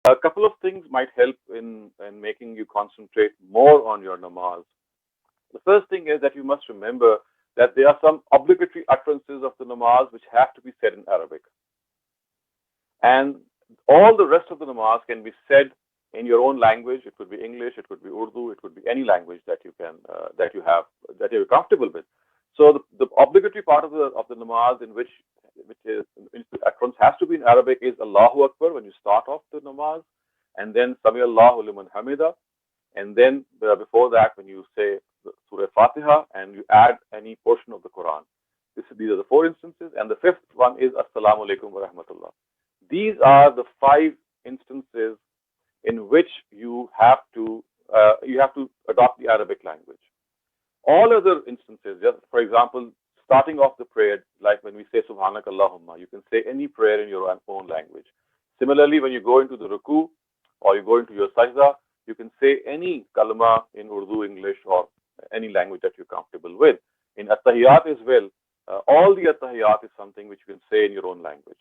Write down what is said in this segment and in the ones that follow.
A couple of things might help in making you concentrate more on your namaz. The first thing is that you must remember that there are some obligatory utterances of the namaz which have to be said in Arabic. And all the rest of the namaz can be said in your own language. It could be English, it could be Urdu, it could be any language that you can that you're comfortable with. So the obligatory part of the namaz which the utterance has to be in Arabic is Allahu Akbar when you start off the namaz, and then Sami Allahu liman hamida, and then before that when you say Surah Fatiha and you add any portion of the Quran. These are the four instances, and the fifth one is Assalamu alaikum wa rahmatullah. These are the five instances in which you have to adopt the Arabic language. All other instances, just for example, starting off the prayer, like when we say Subhanak Allahumma, you can say any prayer in your own language. Similarly, when you go into the ruku or you go into your sajda, you can say any kalma in Urdu, English, or any language that you're comfortable with. In At-Tahiyyat as well, all the At-Tahiyyat is something which you can say in your own language.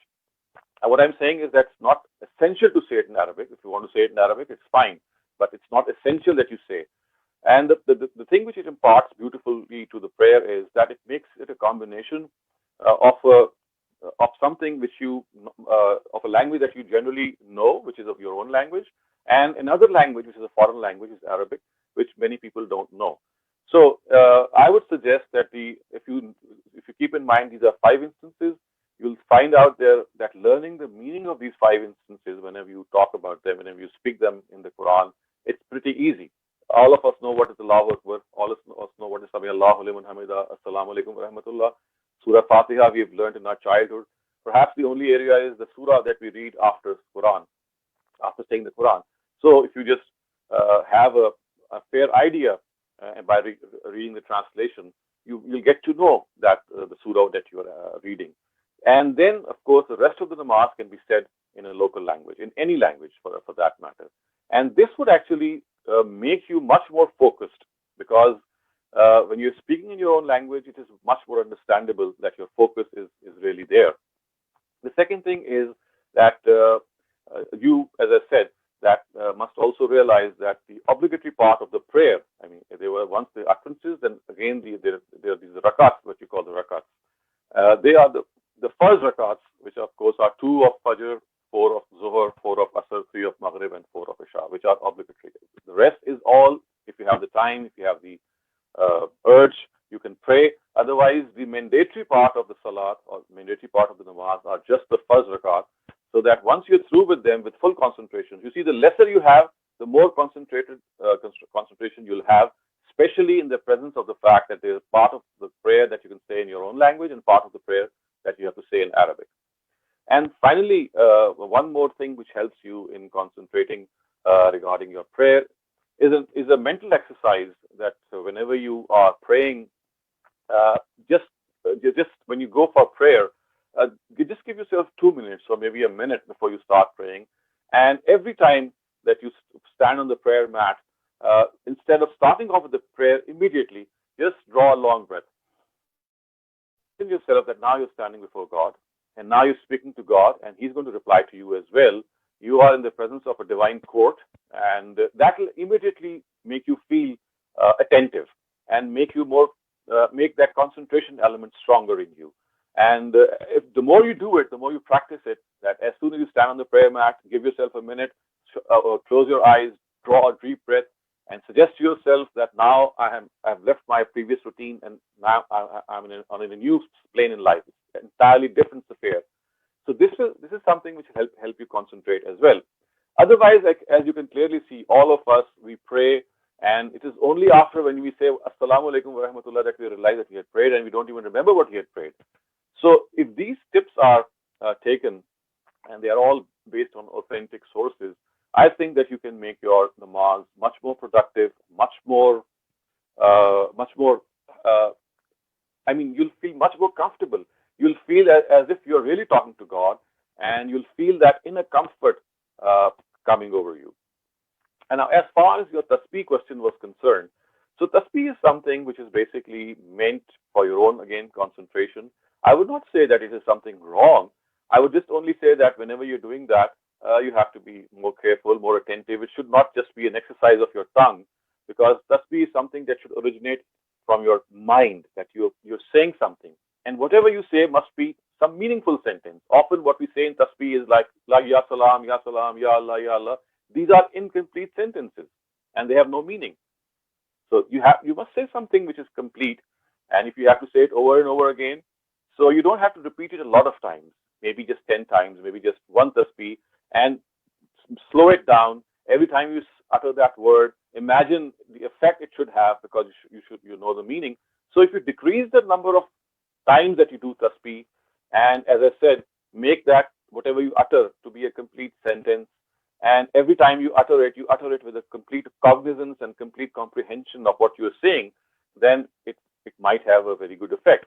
And what I'm saying is that it's not essential to say it in Arabic. If you want to say it in Arabic, it's fine, but it's not essential that you say. And the thing which it imparts beautifully to the prayer is that it makes it a combination of something which of a language that you generally know, which is of your own language, and another language which is a foreign language, is Arabic, which many people don't know. So I would suggest that if you keep in mind these are five instances, you'll find out there that learning the meaning of these five instances, whenever you talk about them, whenever you speak them in the Quran, it's pretty easy. All of us know what is Allahu Akbar. All of us know what is Sami Allahu liman hamida, Assalamu alaikum wa rahmatullah. Surah Fatiha we have learned in our childhood. Perhaps the only area is the surah that we read after Quran, after saying the Quran. So if you just have a fair idea by reading the translation, you'll get to know that the surah that you are reading. And then, of course, the rest of the namaz can be said in a local language, in any language for that matter. And this would actually make you much more focused, because when you're speaking in your own language, it is much more understandable that your focus is really there. The second thing is that you, as I said, that must also realize that the obligatory part of the prayer, I mean, they were once the utterances, then again there are these rakats, what you call the rakats. They are the first rakats, which of course are 2 of Fajr, 4 of Zuhr, 4 of Asr, 3 of Maghrib, and 4 of Isha, which are obligatory. The rest is all, if you have the time, if you have the urge, you can pray. Otherwise, the mandatory part of the salat or mandatory part of the namaz are just the first rakat, so that once you're through with them with full concentration, you see the lesser you have, the more concentrated concentration you'll have, especially in the presence of the fact that there's part of the prayer that you can say in your own language and part of the prayer that you have to say in Arabic. And finally, one more thing which helps you in concentrating regarding your prayer is a mental exercise that whenever you are praying, just when you go for prayer, you just give yourself 2 minutes or maybe a minute before you start praying. And every time that you stand on the prayer mat, instead of starting off with the prayer immediately, just draw a long breath. In yourself that now you're standing before God, and now you're speaking to God, and He's going to reply to you as well. You are in the presence of a divine court, and that will immediately make you feel attentive and make you make that concentration element stronger in you. And the more you do it, the more you practice it, that as soon as you stand on the prayer mat, give yourself a minute, or close your eyes, draw a deep breath, and suggest to yourself that now I've left my previous routine, and now I'm on a new plane in life. It's an entirely different affair. So this is something which will help you concentrate as well. Otherwise, as you can clearly see, all of us, we pray, and it is only after when we say Assalamu alaikum wa rahmatullah that we realize that we had prayed, and we don't even remember what we had prayed. So if these tips are taken, and they are all based on authentic sources, I think that you can make your namaz much more productive, much more, you'll feel much more comfortable. You'll feel as if you're really talking to God, and you'll feel that inner comfort coming over you. And now, as far as your tasbih question was concerned, so tasbih is something which is basically meant for your own, again, concentration. I would not say that it is something wrong. I would just only say that whenever you're doing that, you have to be more careful, more attentive. It should not just be an exercise of your tongue, because tasbih is something that should originate from your mind, that you're saying something. And whatever you say must be some meaningful sentence. Often what we say in tasbih is like Ya Salam, Ya Salam, Ya Allah, Ya Allah. These are incomplete sentences and they have no meaning. So you must say something which is complete. And if you have to say it over and over again, so you don't have to repeat it a lot of times, maybe just 10 times, maybe just one tasbih, and slow it down. Every time you utter that word, imagine the effect it should have, because you know the meaning. So if you decrease the number of times that you do tasbih, and as I said, make that whatever you utter to be a complete sentence, and every time you utter it with a complete cognizance and complete comprehension of what you're saying, then it might have a very good effect.